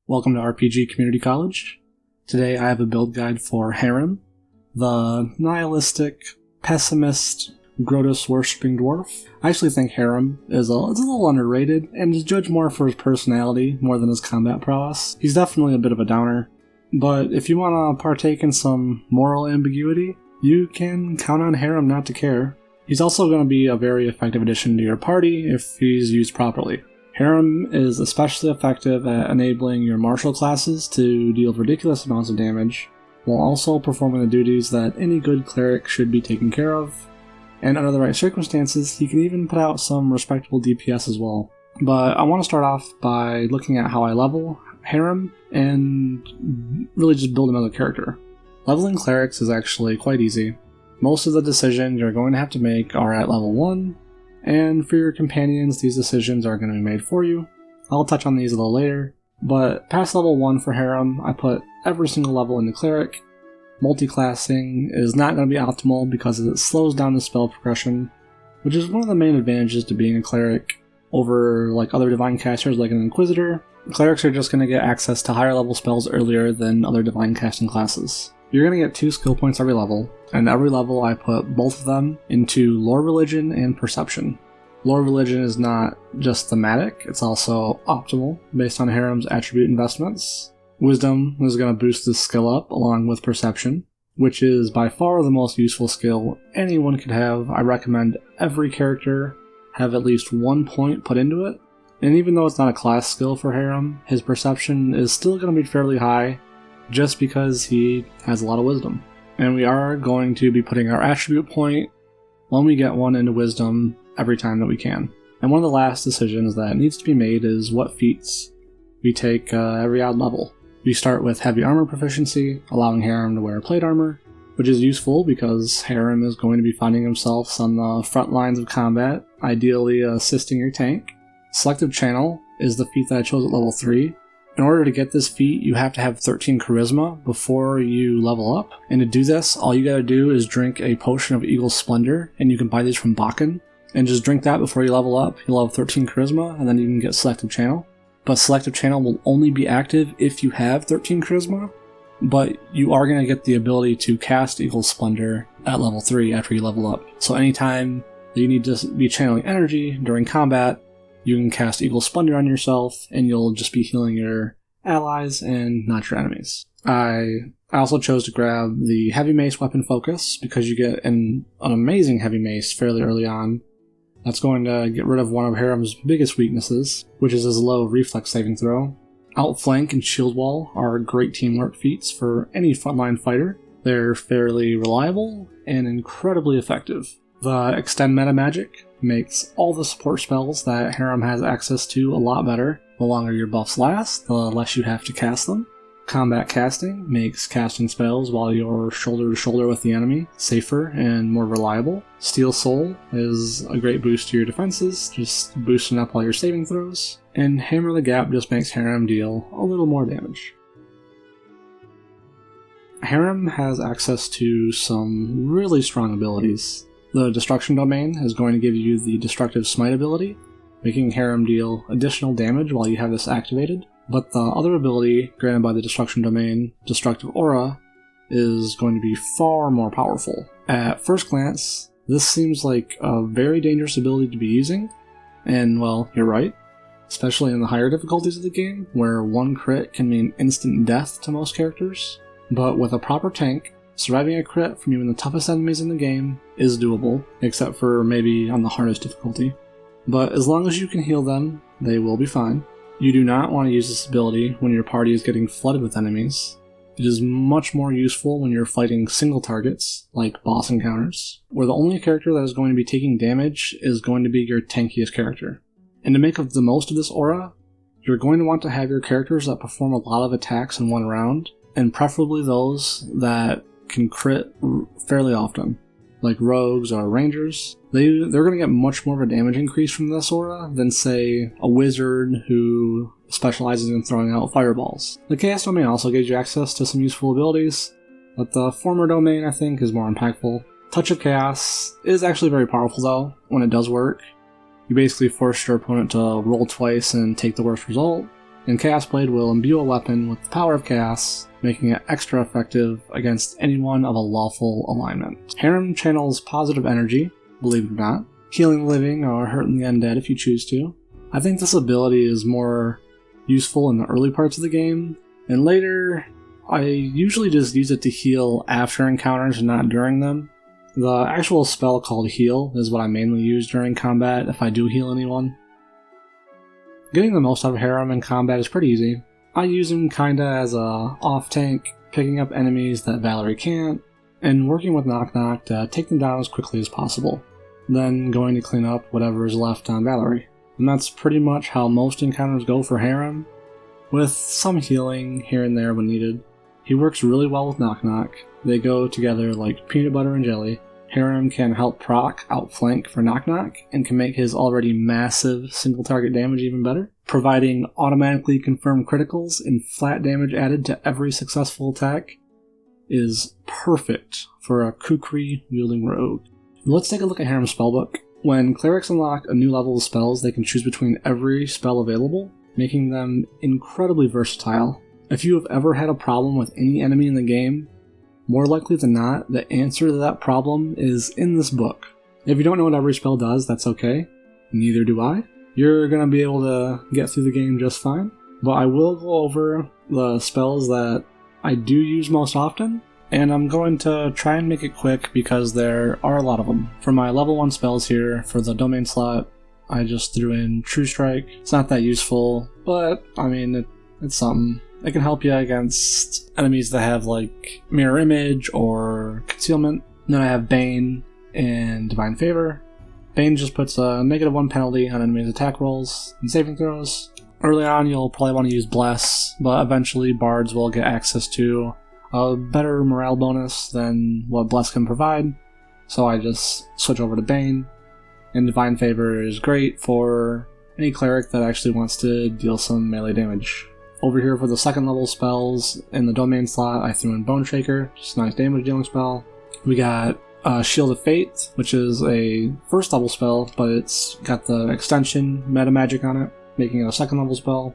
Welcome to RPG Community College. Today I have a build guide for Harrim, the nihilistic, pessimist, Grotus worshipping dwarf. I actually think Harrim is a little underrated and is judged more for his personality more than his combat prowess. He's definitely a bit of a downer, but if you want to partake in some moral ambiguity, you can count on Harrim not to care. He's also going to be a very effective addition to your party if he's used properly. Harrim is especially effective at enabling your martial classes to deal ridiculous amounts of damage, while also performing the duties that any good cleric should be taken care of, and under the right circumstances, he can even put out some respectable DPS as well. But I want to start off by looking at how I level Harrim and really just build another character. Leveling clerics is actually quite easy. Most of the decisions you're going to have to make are at level 1, and for your companions, these decisions are going to be made for you. I'll touch on these a little later, but past level 1 for Harrim, I put every single level into Cleric. Multiclassing is not going to be optimal because it slows down the spell progression, which is one of the main advantages to being a Cleric over like other Divine casters like an Inquisitor. Clerics are just going to get access to higher level spells earlier than other Divine casting classes. You're going to get 2 skill points every level, and every level I put both of them into Lore Religion and Perception. Lore Religion is not just thematic, it's also optimal based on Harrim's attribute investments. Wisdom is going to boost this skill up along with Perception, which is by far the most useful skill anyone could have. I recommend every character have at least 1 point put into it, and even though it's not a class skill for Harrim, his Perception is still going to be fairly high, just because he has a lot of wisdom. And we are going to be putting our attribute point when we get one into wisdom every time that we can. And one of the last decisions that needs to be made is what feats we take every odd level. We start with heavy armor proficiency, allowing Harrim to wear plate armor, which is useful because Harrim is going to be finding himself on the front lines of combat, ideally assisting your tank. Selective Channel is the feat that I chose at level 3. In order to get this feat, you have to have 13 charisma before you level up, and to do this, all you gotta do is drink a potion of Eagle Splendor, and you can buy these from Bakken, and just drink that before you level up. You'll have 13 charisma, and then you can get Selective Channel. But Selective Channel will only be active if you have 13 charisma, but you are gonna get the ability to cast Eagle Splendor at level 3 after you level up. So anytime that you need to be channeling energy during combat, you can cast Eagle Splendor on yourself, and you'll just be healing your allies and not your enemies. I also chose to grab the Heavy Mace weapon focus because you get an amazing Heavy Mace fairly early on. That's going to get rid of one of Harrim's biggest weaknesses, which is his low reflex saving throw. Outflank and Shield Wall are great teamwork feats for any frontline fighter. They're fairly reliable and incredibly effective. The Extend metamagic makes all the support spells that Harrim has access to a lot better. The longer your buffs last, the less you have to cast them. Combat casting makes casting spells while you're shoulder to shoulder with the enemy safer and more reliable. Steel Soul is a great boost to your defenses, just boosting up all your saving throws. And Hammer the Gap just makes Harrim deal a little more damage. Harrim has access to some really strong abilities. The Destruction Domain is going to give you the Destructive Smite ability, making Harrim deal additional damage while you have this activated. But the other ability granted by the Destruction Domain, Destructive Aura, is going to be far more powerful. At first glance, this seems like a very dangerous ability to be using, and well, you're right, especially in the higher difficulties of the game, where one crit can mean instant death to most characters. But with a proper tank, surviving a crit from even the toughest enemies in the game is doable, except for maybe on the hardest difficulty. But as long as you can heal them, they will be fine. You do not want to use this ability when your party is getting flooded with enemies. It is much more useful when you're fighting single targets, like boss encounters, where the only character that is going to be taking damage is going to be your tankiest character. And to make the most of this aura, you're going to want to have your characters that perform a lot of attacks in one round, and preferably those that can crit fairly often, like rogues or rangers. They're going to get much more of a damage increase from this aura than, say, a wizard who specializes in throwing out fireballs. The Chaos Domain also gives you access to some useful abilities, but the former domain, I think, is more impactful. Touch of Chaos is actually very powerful, though, when it does work. You basically force your opponent to roll twice and take the worst result, and Chaos Blade will imbue a weapon with the power of chaos, making it extra effective against anyone of a lawful alignment. Harrim channels positive energy, believe it or not, healing the living or hurting the undead if you choose to. I think this ability is more useful in the early parts of the game, and later I usually just use it to heal after encounters and not during them. The actual spell called Heal is what I mainly use during combat if I do heal anyone. Getting the most out of Harrim in combat is pretty easy. I use him kinda as a off-tank, picking up enemies that Valerie can't, and working with Knock Knock to take them down as quickly as possible, then going to clean up whatever is left on Valerie. And that's pretty much how most encounters go for Harrim, with some healing here and there when needed. He works really well with Knock Knock. They go together like peanut butter and jelly. Harrim can help proc outflank for Knock Knock and can make his already massive single target damage even better, providing automatically confirmed criticals and flat damage added to every successful attack is perfect for a kukri wielding rogue. Let's take a look at Harrim's spellbook. When clerics unlock a new level of spells, they can choose between every spell available, making them incredibly versatile. If you have ever had a problem with any enemy in the game, more likely than not, the answer to that problem is in this book. If you don't know what every spell does, that's okay. Neither do I. You're going to be able to get through the game just fine. But I will go over the spells that I do use most often, and I'm going to try and make it quick because there are a lot of them. For my level 1 spells here, for the domain slot, I just threw in True Strike. It's not that useful, but I mean, it's something. It can help you against enemies that have like Mirror Image or Concealment. And then I have Bane and Divine Favor. Bane just puts a -1 penalty on enemies' attack rolls and saving throws. Early on you'll probably want to use Bless, but eventually bards will get access to a better morale bonus than what Bless can provide, so I just switch over to Bane. And Divine Favor is great for any cleric that actually wants to deal some melee damage. Over here for the second level spells, in the domain slot, I threw in Bone Shaker, just a nice damage dealing spell. We got Shield of Fate, which is a first level spell, but it's got the extension metamagic on it, making it a second level spell.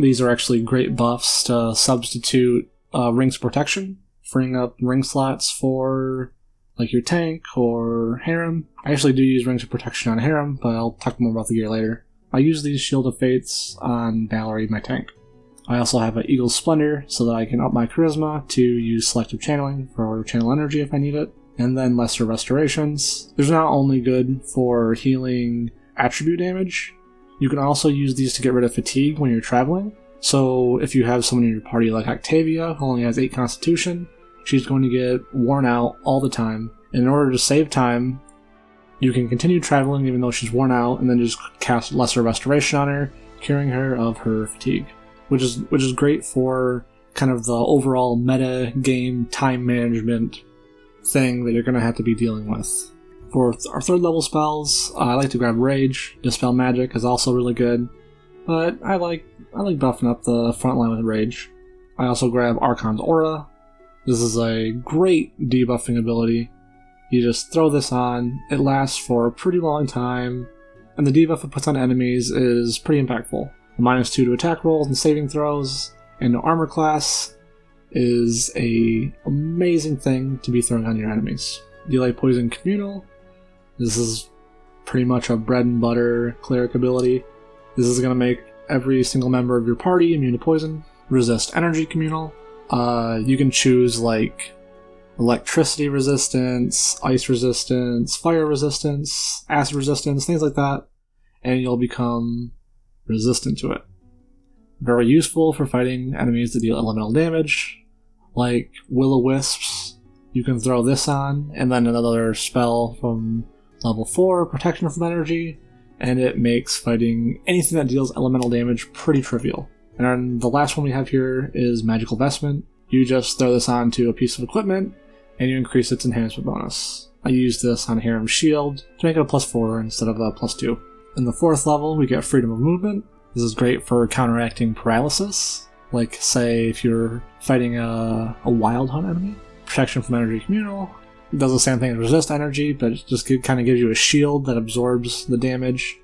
These are actually great buffs to substitute Rings of Protection, freeing up ring slots for like your tank or Harrim. I actually do use Rings of Protection on Harrim, but I'll talk more about the gear later. I use these Shield of Fates on Valerie, my tank. I also have an Eagle's Splendor so that I can up my charisma to use Selective Channeling for channel energy if I need it, and then Lesser Restorations. They're not only good for healing attribute damage, you can also use these to get rid of fatigue when you're traveling. So if you have someone in your party like Octavia who only has 8 Constitution, she's going to get worn out all the time. And in order to save time, you can continue traveling even though she's worn out, and then just cast Lesser Restoration on her, curing her of her fatigue. Which is great for kind of the overall meta game time management thing that you're going to have to be dealing with. For our third level spells, I like to grab Rage. Dispel Magic is also really good, but I like buffing up the front line with Rage. I also grab Archon's Aura. This is a great debuffing ability. You just throw this on, it lasts for a pretty long time, and the debuff it puts on enemies is pretty impactful. -2 to attack rolls and saving throws, and armor class is a amazing thing to be throwing on your enemies. Delay Poison Communal. This is pretty much a bread and butter cleric ability. This is going to make every single member of your party immune to poison. Resist Energy Communal. You can choose like electricity resistance, ice resistance, fire resistance, acid resistance, things like that, and you'll become resistant to it. Very useful for fighting enemies that deal elemental damage, like Will-O-Wisps. You can throw this on, and then another spell from level 4, Protection from Energy, and it makes fighting anything that deals elemental damage pretty trivial. And then the last one we have here is Magical Vestment. You just throw this onto a piece of equipment, and you increase its enhancement bonus. I use this on Harrim's Shield to make it a +4 instead of a +2. In the 4th level, we get Freedom of Movement. This is great for counteracting paralysis, like say if you're fighting a Wild Hunt enemy. Protection from Energy Communal. It does the same thing as Resist Energy, but it just kind of gives you a shield that absorbs the damage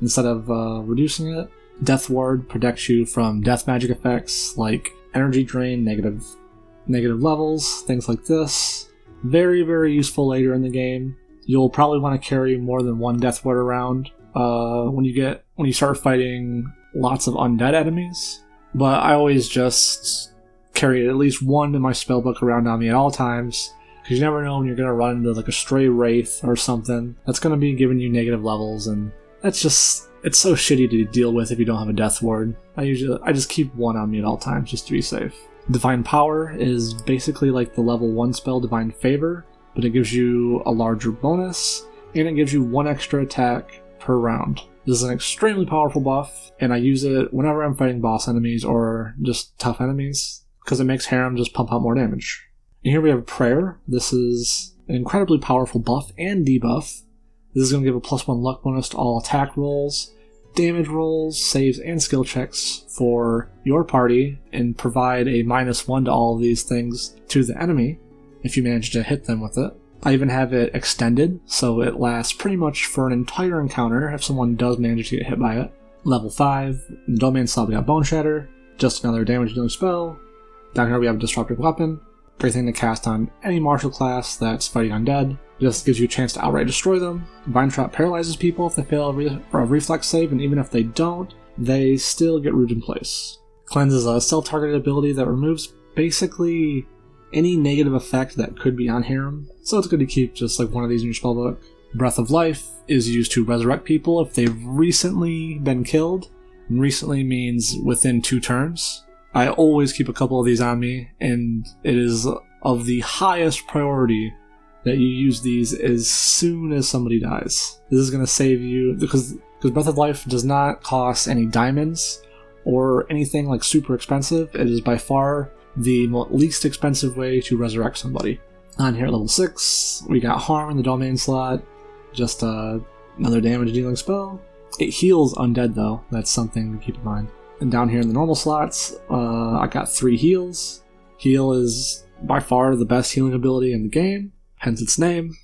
instead of reducing it. Death Ward protects you from death magic effects like energy drain, negative levels, things like this. Very, very useful later in the game. You'll probably want to carry more than one Death Ward around when you start fighting lots of undead enemies. But I always just carry at least one in my spellbook around on me at all times, because you never know when you're going to run into like a stray wraith or something that's going to be giving you negative levels, and it's so shitty to deal with if you don't have a Death Ward. I just keep one on me at all times just to be safe. Divine Power is basically like the level 1 spell Divine Favor, but it gives you a larger bonus, and it gives you 1 extra attack per round. This is an extremely powerful buff, and I use it whenever I'm fighting boss enemies or just tough enemies, because it makes Harrim just pump out more damage. And here we have Prayer. This is an incredibly powerful buff and debuff. This is going to give a +1 luck bonus to all attack rolls, damage rolls, saves, and skill checks for your party, and provide a -1 to all of these things to the enemy if you manage to hit them with it. I even have it extended, so it lasts pretty much for an entire encounter if someone does manage to get hit by it. Level 5, in the domain slot we got Bone Shatter, just another damage dealing spell. Down here we have a Disruptive Weapon, great thing to cast on any martial class that's fighting undead. Just gives you a chance to outright destroy them. Vine Trap paralyzes people if they fail a reflex save, and even if they don't, they still get rooted in place. Cleanse is a self-targeted ability that removes basically any negative effect that could be on Harrim, so it's good to keep just like one of these in your spellbook. Breath of Life is used to resurrect people if they've recently been killed, and recently means within 2 turns. I always keep a couple of these on me, and it is of the highest priority that you use these as soon as somebody dies. This is going to save you, because Breath of Life does not cost any diamonds or anything like super expensive. It is by far the least expensive way to resurrect somebody. On here at level 6, we got Harm in the domain slot, just another damage dealing spell. It heals undead though, that's something to keep in mind. And down here in the normal slots, I got 3 heals. Heal is by far the best healing ability in the game, hence its name.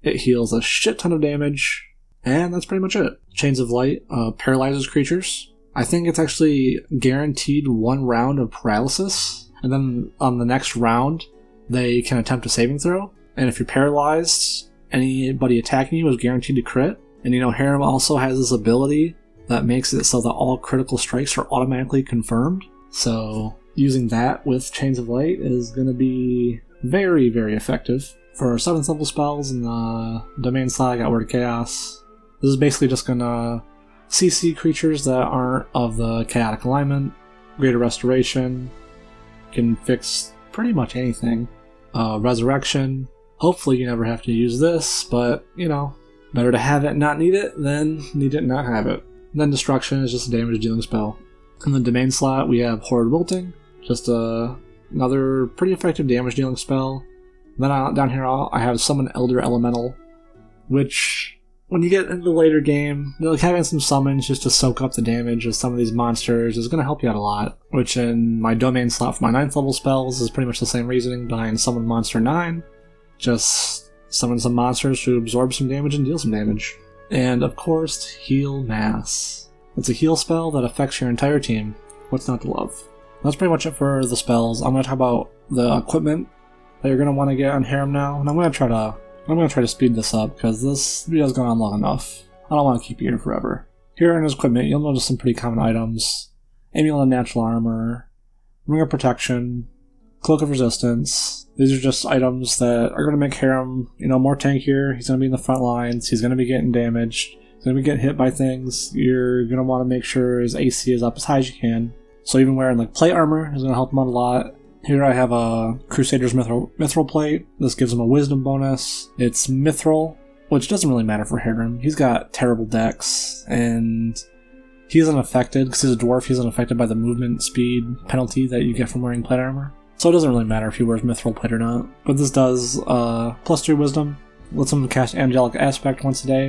It heals a shit ton of damage, and that's pretty much it. Chains of Light paralyzes creatures. I think it's actually guaranteed 1 round of paralysis, and then on the next round, they can attempt a saving throw. And if you're paralyzed, anybody attacking you is guaranteed to crit. And you know, Harrim also has this ability that makes it so that all critical strikes are automatically confirmed. So using that with Chains of Light is going to be very, very effective. For 7th level spells in the domain slot, I got Word of Chaos. This is basically just going to CC creatures that aren't of the chaotic alignment. Greater Restoration can fix pretty much anything. Resurrection. Hopefully you never have to use this, but you know, better to have it and not need it than need it and not have it. And then Destruction is just a damage dealing spell. In the domain slot we have Horrid Wilting, just another pretty effective damage dealing spell. Then down here I have Summon Elder Elemental, which when you get into the later game, like having some summons just to soak up the damage of some of these monsters is going to help you out a lot, which in my domain slot for my 9th level spells is pretty much the same reasoning behind Summon Monster 9. Just summon some monsters to absorb some damage and deal some damage. And of course, Heal Mass. It's a heal spell that affects your entire team. What's not to love? That's pretty much it for the spells. I'm going to talk about the equipment that you're going to want to get on Harrim now, and I'm going to try to speed this up because this video's gone on long enough. I don't want to keep you here forever. Here in his equipment, you'll notice some pretty common items: Amulet of Natural Armor, Ring of Protection, Cloak of Resistance. These are just items that are going to make Harrim, more tankier. He's going to be in the front lines. He's going to be getting damaged. He's going to be getting hit by things. You're going to want to make sure his AC is up as high as you can. So even wearing like plate armor is going to help him out a lot. Here I have a Crusader's Mithril Plate. This gives him a Wisdom bonus. It's Mithril, which doesn't really matter for Harrim. He's got terrible dex, and he's unaffected, because he's a dwarf, he's unaffected by the movement speed penalty that you get from wearing plate armor. So it doesn't really matter if he wears Mithril Plate or not. But this does +3 Wisdom, lets him cast Angelic Aspect once a day,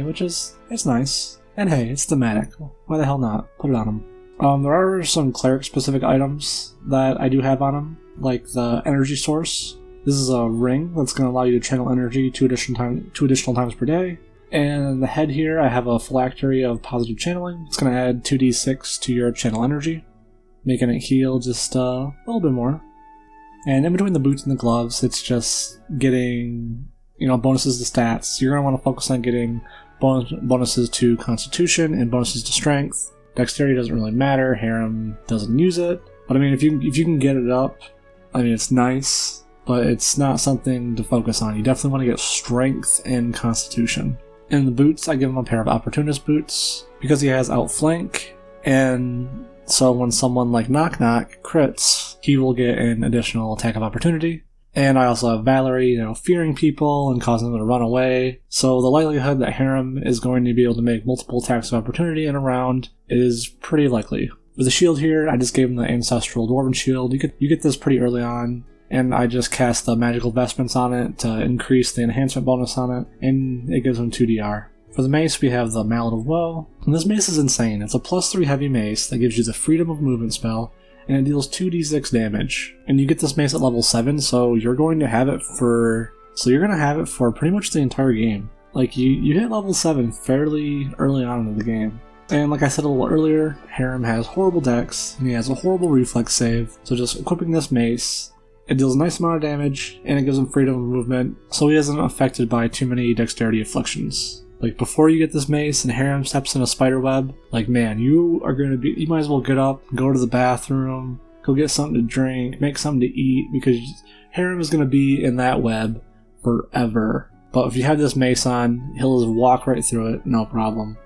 it's nice. And hey, it's thematic. Why the hell not? Put it on him. There are some cleric-specific items that I do have on him, like the Energy Source. This is a ring that's going to allow you to channel energy 2 additional times per day, And the head here, I have a phylactery of positive channeling. It's going to add 2d6 to your channel energy, making it heal just a little bit more. And in between the boots and the gloves, it's just getting, bonuses to stats. You're going to want to focus on getting bonuses to Constitution and bonuses to Strength. Dexterity doesn't really matter. Harrim doesn't use it. But I mean, if you can get it up, I mean, it's nice, but it's not something to focus on. You definitely want to get Strength and Constitution. In the boots, I give him a pair of Opportunist boots because he has outflank, and so when someone like Knock Knock crits, he will get an additional attack of opportunity. And I also have Valerie, fearing people and causing them to run away. So the likelihood that Harrim is going to be able to make multiple attacks of opportunity in a round is pretty likely. With the shield here, I just gave him the Ancestral Dwarven Shield. You get this pretty early on, and I just cast the Magical Vestments on it to increase the enhancement bonus on it, and it gives him 2dr. For the mace, we have the Mallet of Woe, and this mace is insane. It's a +3 heavy mace that gives you the Freedom of Movement spell, and it deals 2d6 damage. And you get this mace at level 7, so you're going to have it for pretty much the entire game. Like, you hit level 7 fairly early on in the game. And like I said a little earlier, Harrim has horrible dex, and he has a horrible reflex save, so just equipping this mace, it deals a nice amount of damage, and it gives him freedom of movement, so he isn't affected by too many dexterity afflictions. Like, before you get this mace and Harrim steps in a spider web, like, man, you might as well get up, go to the bathroom, go get something to drink, make something to eat, because Harrim is going to be in that web forever. But if you have this mace on, he'll just walk right through it, no problem.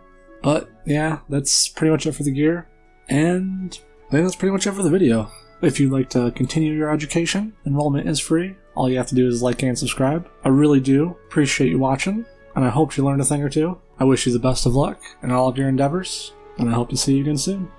But yeah, that's pretty much it for the gear, and I think that's pretty much it for the video. If you'd like to continue your education, enrollment is free. All you have to do is like and subscribe. I really do appreciate you watching, and I hope you learned a thing or two. I wish you the best of luck in all of your endeavors, and I hope to see you again soon.